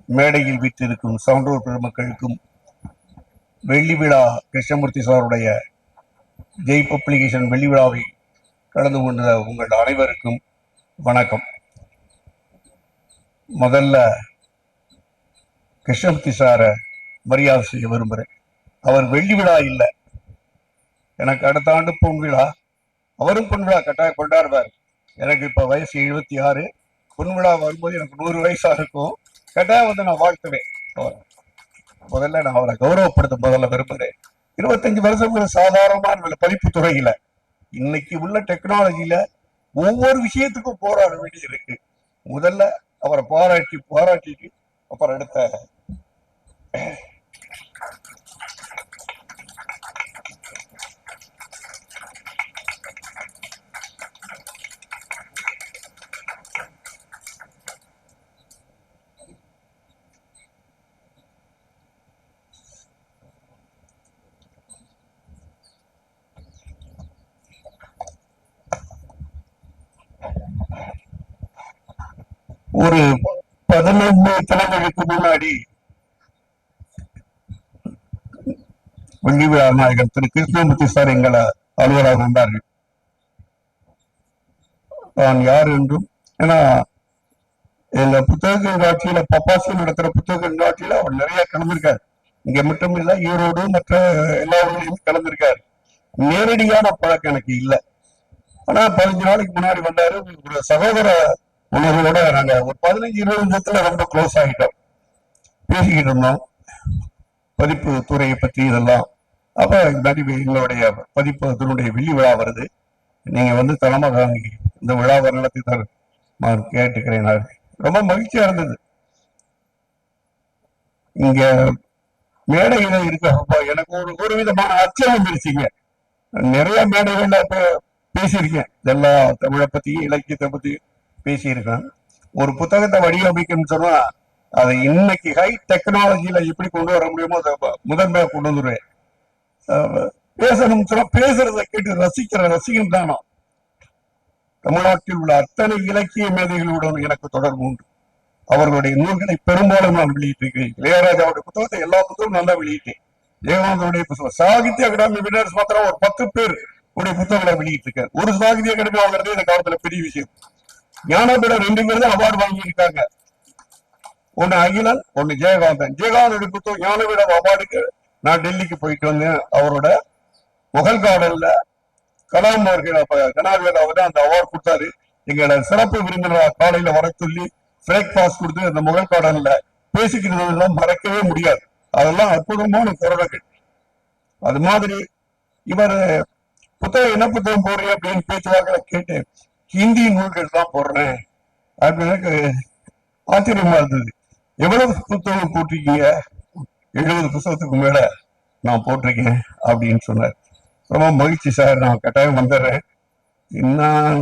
மேடையில் வீற்றிருக்கும் சான்றோர் பெருமக்களுக்கும் வெள்ளி விழா கிருஷ்ணமூர்த்தி சாருடைய ஜெய் பப்ளிகேஷன் வெள்ளி விழாவை கலந்து கொண்ட உங்கள் அனைவருக்கும் வணக்கம். முதல்ல கிருஷ்ணமூர்த்தி சாரை மரியாதை செய்ய விரும்புகிறேன். அவர் வெள்ளி விழா இல்லை, எனக்கு அடுத்த ஆண்டு பொன் விழா, அவரும் பொன் விழா கட்டாயம் கொண்டாடுவார். எனக்கு இப்போ வயசு 76, பொன் விழா வரும்போது எனக்கு 100 வயசா இருக்கும். கட்டாயம் வந்து நான் வாழ்த்துவேன். முதல்ல நான் அவரை கௌரவப்படுத்த முதல்ல விரும்புகிறேன். 25 வருஷம் சாதாரணமான பதிப்பு துறையில இன்னைக்கு உள்ள டெக்னாலஜியில ஒவ்வொரு விஷயத்துக்கும் போராட வேண்டி இருக்கு. முதல்ல அவரை பாராட்டிட்டு அப்புறம் அடுத்த ஒரு 15 தலைமுறைக்கு முன்னாடி வெள்ளி விழா நாயகர் திரு கிருஷ்ணமூர்த்தி சார் எங்களை அலுவலராக வந்தார்கள். நான் யார் என்றும், ஏன்னா எங்க புத்தக கண்காட்சியில பப்பாசி நடத்துற புத்தக கண்காட்சியில அவர் நிறைய கலந்திருக்காரு. இங்க மட்டும் இல்ல, ஈரோடு மற்ற எல்லா ஊர்லயும் கலந்திருக்காரு. நேரடியான பழக்கம் எனக்கு இல்லை. ஆனா 15 நாளைக்கு முன்னாடி வந்தாரு. ஒரு சகோதர உணர்வோட நாங்க ஒரு 15-20 நிமிஷத்துல ரொம்ப க்ளோஸ் ஆகிட்டோம், பேசிக்கிட்டு இருந்தோம் பதிப்பு துறையை பற்றி இதெல்லாம். அப்ப எங்களுடைய பதிப்பு அதனுடைய வெள்ளி விழா வருது, நீங்க வந்து தலைமை வாங்கி இந்த விழாவை நடத்தி தர கேட்டுக்கிறேன். ரொம்ப மகிழ்ச்சியா இருந்தது. இங்க மேடையில இருக்க எனக்கு ஒரு விதமான அச்சம் வந்துருச்சுங்க. நிறைய மேடைகள்ல பேசியிருக்கேன், எல்லா தமிழை பத்தியும் இலக்கியத்தை பத்தியும் பேசியிருக்கேன். ஒரு புத்தகத்தை வடிவமைக்கணும்னு சொன்னா அதை இன்னைக்கு ஹை டெக்னாலஜியில எப்படி கொண்டு வர முடியுமோ அதை முதன்மையா கொண்டு வந்துருவேன். பேசணும் சொன்னா பேசுறதை கேட்டு ரசிக்கிற ரசிகன் தானோ. தமிழ்நாட்டில் உள்ள அத்தனை இலக்கிய மேதைகளுடன் எனக்கு தொடர்பு உண்டு. அவர்களுடைய நூல்களை பெரும்பாலும் நான் வெளியிட்டிருக்கிறேன். இளையராஜாவுடைய புத்தகத்தை எல்லா புத்தகமும் நல்லா வெளியிட்டேன். ஜெயகாந்தனுடைய புத்தகம், சாகித்ய அகாடமி வினர்ஸ் மாத்திரம் ஒரு 10 பேர் உடைய புத்தகங்களை வெளியிட்டிருக்காரு. ஒரு சாகித்ய அகாடமி வாங்குறது இந்த காலத்துல பெரிய விஷயம். ஞானபீடம் 2 பேர் தான் அவார்டு வாங்கியிருக்காங்க. ஒன்னு அகிலன், ஒன்னு ஜெயகாந்தன். ஜெயகாந்தனுடைய புத்தகம் ஞானபீடம் அவார்டுக்கு நான் டெல்லிக்கு போயிட்டு வந்தேன். அவரோட முகல் கார்டன்ல கலாம் அவர்கள் ஜனாதிபதி அவர் தான் அந்த அவார்டு கொடுத்தாரு. எங்களோட சிறப்பு விருந்தினர் காலையில வர சொல்லி பிரேக்பாஸ்ட் கொடுத்து அந்த முகல் கார்டன்ல பேசிக்கிறது மறக்கவே முடியாது. அதெல்லாம் அற்புதமான கருணைகள். அது மாதிரி இவர் புத்தகம் என்ன புத்தகம் போடுறேன் அப்படின்னு பேச்சுவார்த்தை கேட்டேன். ஹிந்தி நூல்கள் தான் போடுறேன் அப்படின்னு எனக்கு ஆச்சரியமா இருந்தது. எவ்வளவு புத்தகம் போட்டிருக்கீங்க? 70 புத்தகத்துக்கு மேல நான் போட்டிருக்கேன் அப்படின்னு சொன்னார். ரொம்ப மகிழ்ச்சி சார், நான் கட்டாயம் வந்துடுறேன். நான்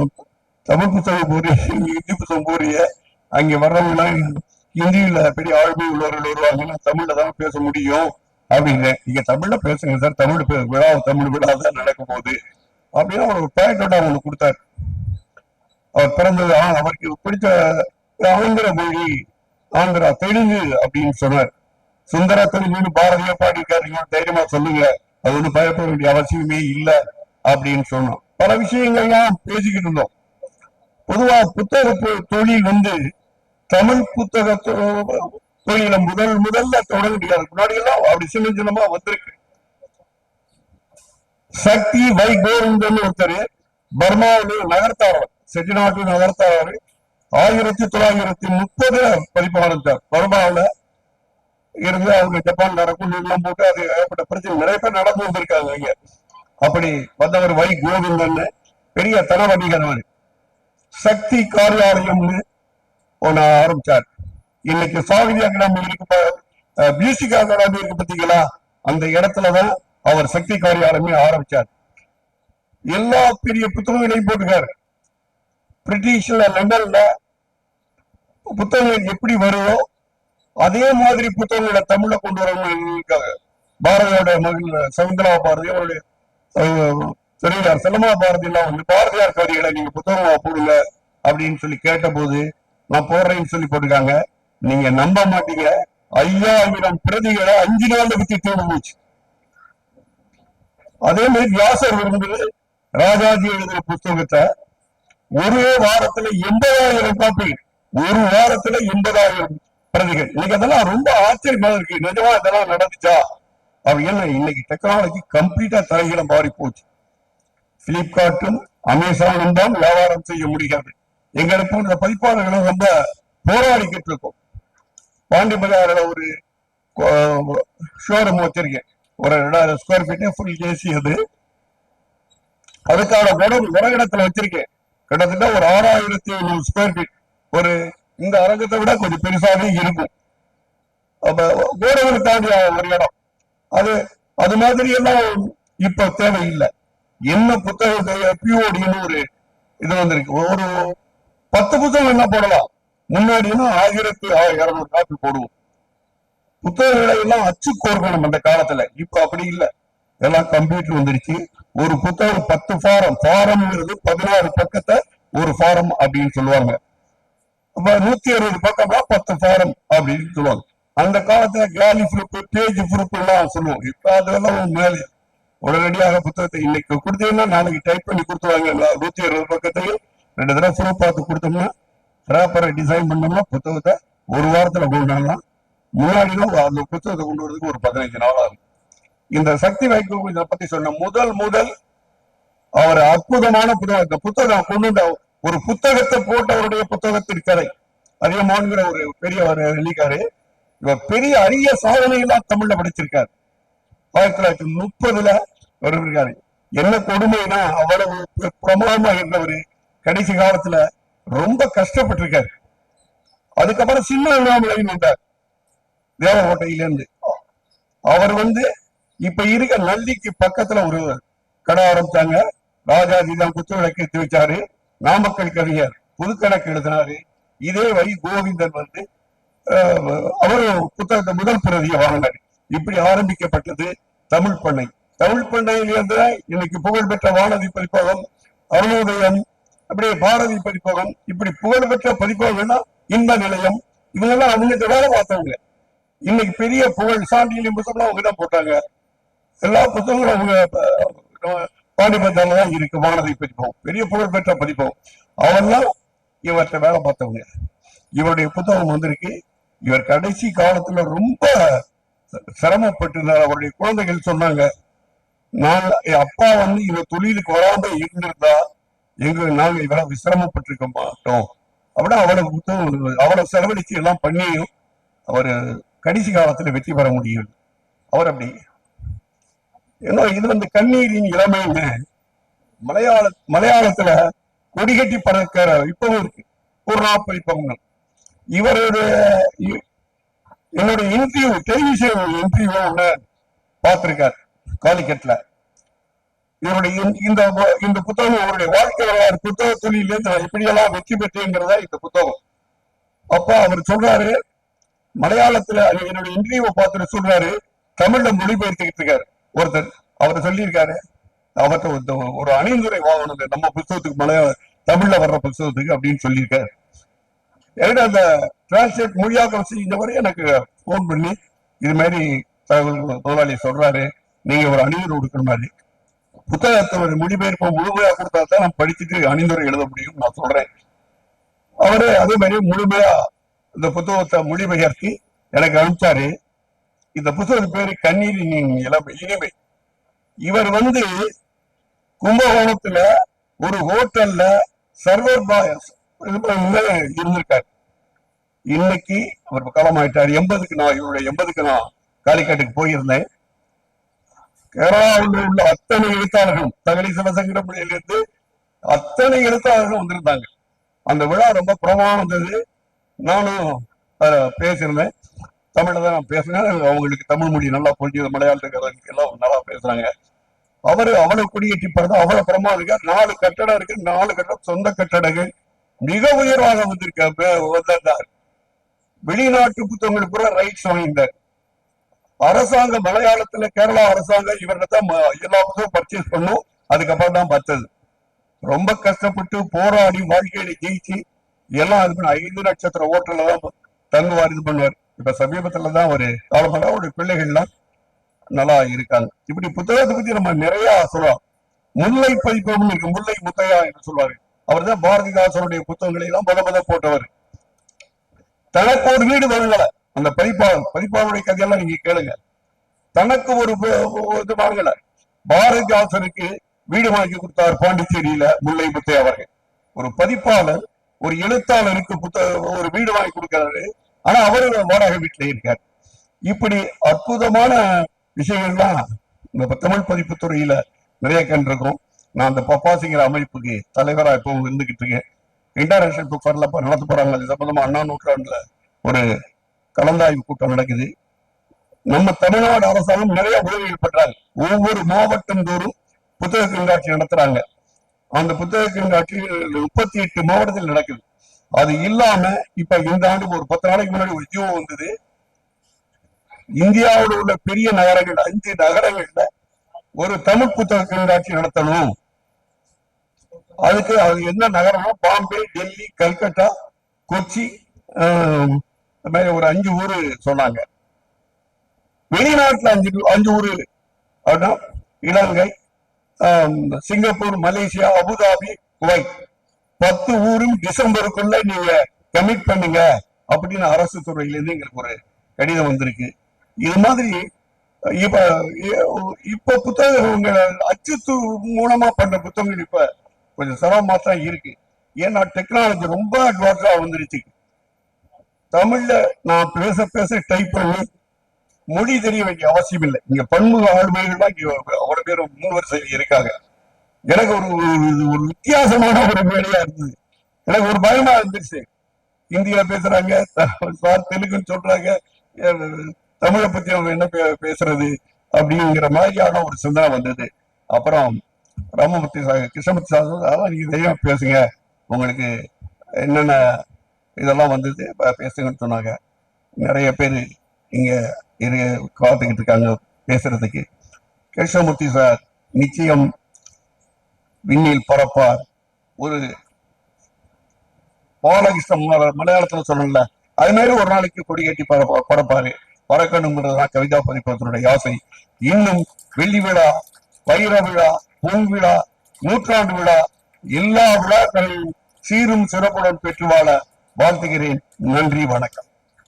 தமிழ் புத்தகம் போடுறேன், ஹிந்தி புத்தகம் போடுறீங்க, அங்க வர்றவங்கலாம் ஹிந்தியில பெரிய ஆழ்மை உள்ளவர்கள் வருவாங்கன்னா தமிழ்ல தான் பேச முடியும் அப்படின்னு. நீங்க தமிழ்ல பேசுங்க சார், தமிழ் விழா தமிழ் விழா தான் நடக்கும் போது அப்படின்னு அவர் ஒரு பேக்கோட அவங்களுக்கு கொடுத்தாரு. அவர் பிறந்தது அவருக்கு பிடிச்ச ஆந்திர மொழி, ஆந்திரா தெலுங்கு அப்படின்னு சொன்னார். சுந்தர தெலுங்குன்னு பாரதியா பாடியிருக்காருங்க, தைரியமா சொல்லுங்க, அது ஒன்றும் பயப்பட வேண்டிய அவசியமே இல்லை அப்படின்னு சொன்னோம். பல விஷயங்கள்லாம் பேசிக்கிட்டு இருந்தோம். பொதுவா புத்தக தொழில் வந்து தமிழ் புத்தக தொழில முதல்ல தொடங்கிட்டு முன்னாடி எல்லாம் அப்படி சின்ன சின்னமா வந்திருக்கு. சக்தி வைகோவிந்தன் ஒருத்தர் பர்மாவில் நகர்த்தாரவர், செட்டிநாட்டு நகர்த்தாரவர் 1930 பதிப்பு ஆரம்பித்தார். பர்மாவில் இருந்து அவங்க ஜப்பான் நடக்கும் எல்லாம் போட்டு அது ஏற்பட்ட பிரச்சனை நிறைய பேர் நடந்து வந்திருக்காங்க. இங்க அப்படி வந்தவர் வை கோவிந்தன், பெரிய தனவணிகர். அவர் சக்தி காரியாலயம்னு ஒண்ணு ஆரம்பிச்சார். இன்னைக்கு சாகித்ய அகாடமி இருக்கு, மியூசிக் அகாடமி இருக்கு பார்த்தீங்களா, அந்த இடத்துலதான் அவர் சக்தி காரியாலயமே ஆரம்பிச்சார். எல்லா பெரிய புத்தகங்களையும் போட்டுக்காரு. பிரிட்டிஷ்ல லண்டன்ல புத்தகங்கள் எப்படி வருதோ அதே மாதிரி புத்தகங்களை தமிழ்ல கொண்டு வரவங்க. பாரதியோட மகள் சவுந்தரா பாரதி, அவருடைய பெரியார் செல்லமா பாரதி எல்லாம் வந்து பாரதியார் கவிதைகளை நீங்க புத்தகமா போடுங்க அப்படின்னு சொல்லி கேட்ட போது நான் போடுறேன்னு சொல்லி போட்டுருக்காங்க. நீங்க நம்ப மாட்டீங்க, 5000 பிரதிகளை 5 நாள்ல வித்து தீர்ந்து போச்சு. அதே மாதிரி வியாசர் விரும்புது ராஜாஜி எழுதுற புத்தகத்தை ஒரே வாரத்துல 80,000 காப்பி, ஒரு வாரத்துல 80,000 பிரதிகள். இன்னைக்கு அதெல்லாம் ரொம்ப ஆச்சரியமா இருக்கு. நிஜமா இதெல்லாம் நடந்துச்சா? என்ன இன்னைக்கு டெக்னாலஜி கம்ப்ளீட்டா தலைகளை மாறி போச்சு. பிளிப்கார்ட்டும் அமேசானும் தான் வியாபாரம் செய்ய முடியாது. எங்களை போன்ற பதிப்பாளர்களும் ரொம்ப போராடிக்கிட்டு இருக்கோம். பாண்டி பஜாரில் ஒரு ஷோரூம் வச்சிருக்கேன், ஒரு 2000 ஸ்கொயர் ஃபீட் ஃபுல் ஏசி. அதுக்கான இடத்துல வச்சிருக்கேன். கிட்டத்தட்ட ஒரு 6500 ஸ்கொயர் ஃபீட். ஒரு இந்த அரங்கத்தை விட கொஞ்சம் பெருசாவே இருக்கும். கோடவுன் தாண்டி ஒரு இடம். அது மாதிரி எல்லாம் இப்ப தேவையில்லை. என்ன புத்தகத்தை பிஓடின்னு ஒரு இது வந்திருக்கு. ஒரு 10 புத்தகம் என்ன போடலாம். முன்னாடினா 1200 காப்பி போடுவோம். புத்தகங்களை எல்லாம் அச்சு கோர்க்கணும் அந்த காலத்துல. இப்ப அப்படி இல்லை, எல்லாம் கம்ப்யூட்டர் வந்துருச்சு. ஒரு புத்தகம் 10 ஃபாரம், 16 பக்கத்தை ஒரு ஃபாரம் அப்படின்னு சொல்லுவாங்க. அப்ப 160 பக்கம்னா 10 ஃபாரம் அப்படின்னு சொல்லுவாங்க. அந்த காலத்துல காலி ப்ரூப், பேஜ் ப்ரூப் எல்லாம் சொல்லுவோம். இப்ப அதெல்லாம் மேலே உடனடியாக புத்தகத்தை இன்னைக்கு கொடுத்தீங்கன்னா நாளைக்கு டைப் பண்ணி கொடுத்துருவாங்க. 160 பக்கத்தையும் 2 தடவை ப்ரூப் பார்த்து கொடுத்தோம்னா, பேப்பரை டிசைன் பண்ணோம்னா புத்தகத்தை ஒரு வாரத்துல கொண்டு வரலாம். முன்னாடிதான் அந்த புத்தகத்தை கொண்டு வரதுக்கு ஒரு 15 நாள் ஆகும். இந்த சக்தி வாய்ப்பு இதை பத்தி சொன்ன முதல் அவர் அற்புதமான புத்தகம். இந்த புத்தகம் கொண்டு ஒரு புத்தகத்தை போட்டவருடைய புத்தகத்தின் கதை அதிகமானுங்கிற ஒரு பெரியவர் எழுதிக்காரு. இவர் பெரிய அரிய சாதனைகள்லாம் தமிழ்ல படிச்சிருக்காரு. 1930 வருகிறாரு. என்ன கொடுமைனா அவ்வளவு பிரபலமா இருந்தவர் கடைசி காலத்துல ரொம்ப கஷ்டப்பட்டிருக்காரு. அதுக்கப்புறம் சின்ன அண்ணாமலைன்னு வந்தார் தேவகோட்டையில இருந்து. அவர் இப்ப இருக்க நல்லிக்கு பக்கத்துல ஒரு கடை ஆரம்பிச்சாங்க. ராஜாஜி தான் குத்து விளக்கு எடுத்து வச்சாரு. நாமக்கல் கவிஞர் புதுக்கணக்கு எழுதினாரு. இதே வழி கோவிந்தன் அவரு புத்தகத்தை முதல் பிரதியை வாங்கினாரு. இப்படி ஆரம்பிக்கப்பட்டது தமிழ் பண்ணை. தமிழ் பண்ணையிலிருந்து இன்னைக்கு புகழ்பெற்ற வானதி பதிப்பகம், அருணோதயம், அப்படியே பாரதி பதிப்பகம், இப்படி புகழ்பெற்ற பதிப்பகம்னா இன்ப நிலையம், இவங்கெல்லாம் அவங்ககிட்ட வேலை பார்த்தவங்க. இன்னைக்கு பெரிய புகழ் சான்றிதழ் புத்தகம் அவங்கதான் போட்டாங்க. எல்லா புத்தகங்களும் அவங்க பாண்டிபத்தால தான் இருக்கு. வானதி பதிப்பகம் பெரிய புகழ்பெற்ற பதிப்பகம். அவெல்லாம் இவர்கிட்ட வேலை பார்த்தவங்க. இவருடைய புத்தகம் வந்திருக்கு. இவர் கடைசி காலத்துல ரொம்ப சிரமப்பட்டிருந்தார். அவருடைய குழந்தைகள் சொன்னாங்க, நான் அப்பா இந்த தொழிலுக்கு வராம இருந்திருந்தா நாங்க இவ்வளவு சிரமப்பட்டிருக்க மாட்டோம். அப்படின்னா அவ்வளவு புத்தகம், அவ்வளவு செலவழிச்சு எல்லாம் பண்ணியும் அவர் கடைசி காலத்துல வெற்றி பெற முடியும். அவர் அப்படி ஏன்னா இது கண்ணீரின் இளமைன்னு மலையாளத்துல கொடிகட்டி பறக்கிற இப்பவும் இருக்கு ஒரு நாற்பது. இவருடைய என்னுடைய இன்டர்வியூ, டெலிவிஷன் இன்டர்வியூ ஒண்ணு பார்த்திருக்காரு காலிக்கட்ல. இவருடைய இந்த புத்தகம் அவருடைய வாழ்க்கை வரலாறு, புத்தக தொழிலிருந்து எப்படியெல்லாம் வெற்றி பெற்றேங்கிறதா இந்த புத்தகம். அப்ப அவர் சொல்றாரு, மலையாளத்துல என்னுடைய இன்டர்வியூவை பார்த்துட்டு சொல்றாரு, தமிழ்ல மொழிபெயர்த்துக்கிட்டு இருக்காரு ஒருத்தர். அவர் சொல்லியிருக்காரு, அவர்கிட்ட ஒரு அணிந்துரை வாங்கணும் நம்ம புத்தகத்துக்கு, தமிழ்ல வர்ற புத்தகத்துக்கு அப்படின்னு சொல்லியிருக்காரு. ஏன்னா அந்த டிரான்ஸ்லேட் மொழியாக்கம் செஞ்சவரை எனக்கு போன் பண்ணி இது மாதிரி தகவல் முதலாளி சொல்றாரு, நீங்க ஒரு அணிந்துரை கொடுக்குற மாதிரி புத்தகத்தை ஒரு மொழிபெயர்ப்பை முழுமையா கொடுத்தா தான் நான் படிச்சுட்டு அணிந்துரை எழுத முடியும் நான் சொல்றேன். அவரு அதே மாதிரி முழுமையா இந்த புத்தகத்தை மொழிபெயர்த்தி எனக்கு அனுப்பிச்சாரு. இந்த புத்தகத்து பேரு கண்ணீரின் இனிமை. இவர் கும்பகோணத்துல ஒரு ஹோட்டல்ல சர்வர் பாய் இருந்திருக்காரு. இன்னைக்கு அவர் காலமாயிட்டார். 80க்கு நான் காலிக்கட்டுக்கு போயிருந்தேன். கேரளாவில் உள்ள அத்தனை எழுத்தாளர்களும், தகலி சிவசங்கரமணியிலிருந்து அத்தனை எழுத்தாளர்களும் வந்திருந்தாங்க. அந்த விழா ரொம்ப பிரமாணம் இருந்தது. நானும் பேசியிருந்தேன். தமிழ்ல தான் நான் பேசினேன். அவங்களுக்கு தமிழ் மொழி நல்லா புரிஞ்சது. மலையாளத்துக்கு எல்லாம் நல்லா பேசுறாங்க. அவ்வளவு குடியேற்றி பிறகு அவ்வளவு பிரமாதம் இருக்க. 4 கட்டடம் இருக்கு. 4 கட்டடம் சொந்த கட்டடங்கள். மிக உயர்வாக வந்திருக்கார். வெளிநாட்டு புத்தகங்களுக்கு கூட ரைட்ஸ் வாங்கியிருந்தார். அரசாங்கம் மலையாளத்துல கேரளா அரசாங்கம் இவர்தான் எல்லா புத்தகம் பர்ச்சேஸ் பண்ணும். அதுக்கப்புறம் தான் பார்த்தது. ரொம்ப கஷ்டப்பட்டு போராடி வாழ்க்கையில ஜெயிச்சு எல்லாம் 5 நட்சத்திர ஹோட்டல்ல தான் தங்குவார், இது பண்ணுவார். இப்ப சமீபத்துல தான் ஒரு காலமாக ஒரு பிள்ளைகள்லாம் நல்லா இருக்காங்க. இப்படி புத்தகத்தை பத்தி நம்ம நிறைய சொல்லலாம். முல்லை பதிப்பகம்னு இருக்கு, முல்லை முத்தையா என்று சொல்வாரு. அவர் தான் பாரதிதாசனுடைய புத்தகங்களை எல்லாம் முத போட்டவர். தனக்கு ஒரு வீடு வாங்கல அந்த பதிப்பாளருடைய கதையெல்லாம் நீங்க கேளுங்க. தனக்கு ஒரு இது வாங்கல, பாரதிதாசனுக்கு வீடு வாங்கி கொடுத்தார் பாண்டிச்சேரியில முல்லை முத்தையா அவர்கள். ஒரு பதிப்பாளர் ஒரு எழுத்தாளருக்கு ஒரு வீடு வாங்கி கொடுக்கிறாரு, ஆனா அவரு வாடகை வீட்டிலே இருக்காரு. இப்படி அற்புதமான விஷயங்கள்லாம் இந்த தமிழ் பதிப்பு துறையில நிறைய கண்டிருக்கிறோம். நான் அந்த பப்பாசிங்கிற அமைப்புக்கு தலைவரா இப்போ இருந்துகிட்டு இருக்கேன். இன்டர்நேஷனல் புக் ஃபேர்ல நடத்த போறாங்க. அது சம்பந்தமா அண்ணா நூற்றாண்டுல ஒரு கலந்தாய்வு கூட்டம் நடக்குது. நம்ம தமிழ்நாடு அரசாங்கம் நிறைய உதவிகள் பண்றாங்க. ஒவ்வொரு மாவட்டம் தோறும் புத்தக கண்காட்சி நடத்துறாங்க. அந்த புத்தக கண்காட்சி 38 மாவட்டத்தில் நடக்குது. அது இல்லாம இப்ப இந்த ஆண்டு ஒரு 10 நாளைக்கு முன்னாடி ஒரு ஜியோ வந்தது. இந்தியாவில் உள்ள பெரிய நகரங்கள் 5 நகரங்கள்ல ஒரு தமிழ் புத்தக கண்காட்சி நடத்தணும். அதுக்கு அது என்ன நகரம்னா பாம்பே, டெல்லி, கல்கட்டா, கொச்சி, ஒரு 5 ஊரு சொன்னாங்க. வெளிநாட்டுல 5 ஊரு அப்படின்னா இலங்கை, சிங்கப்பூர், மலேசியா, அபுதாபி, குவைத் 10 ஊரும் டிசம்பருக்குள்ள நீங்க கமிட் பண்ணுங்க அப்படின்னு அரசு துறையிலிருந்து எங்களுக்கு ஒரு கடிதம் வந்திருக்கு. இது மாதிரி இப்ப புத்தகங்கள் அச்சு மூலமா பண்ற புத்தகங்கள் இப்ப கொஞ்சம் சிரமமா தான் இருக்கு. ஏன்னா டெக்னாலஜி ரொம்ப அட்வான்ஸா வந்துருச்சு. தமிழ்ல நான் பேச டைப் பண்ணி மொழி தெரிய வேண்டிய அவசியம் இல்லை. இங்க பன்முக ஆளுமைகள்லாம் அவ்வளவு பேர் 3 வருஷம் இருக்காங்க. எனக்கு ஒரு வித்தியாசமான ஒரு வேலையா இருந்தது. எனக்கு ஒரு பயமா இருந்துச்சு. இந்தியில பேசுறாங்க, தெலுங்குன்னு சொல்றாங்க, தமிழை பத்தி அவங்க என்ன பேசுறது அப்படிங்கிற மாதிரியான ஒரு சிந்தனை வந்தது. அப்புறம் கிருஷ்ணமூர்த்தி சார் நீங்க தைரியமா பேசுங்க, உங்களுக்கு என்னென்ன இதெல்லாம் வந்தது பேசுங்கன்னு சொன்னாங்க. நிறைய பேர் இங்க காத்துக்கிட்டு இருக்காங்க பேசுறதுக்கு. கிருஷ்ணமூர்த்தி சார் நிச்சயம் விண்ணில் பறப்பார். ஒரு பாலகிருஷ்ணன் மலையாளத்துல சொல்லல, அது மாதிரி ஒரு நாளைக்கு கொடி கட்டி பறப்பாரு. பறக்கணுங்கிறதுதான் கவிதா பதிப்பகத்தினுடைய ஆசை. இன்னும் வெள்ளி விழா, வைர விழா, பொன் விழா, நூற்றாண்டு விழா, எல்லா விழாக்களிலும் சீரும் சிறப்புடன் பெற்று வாழ வாழ்த்துகிறேன். நன்றி, வணக்கம்.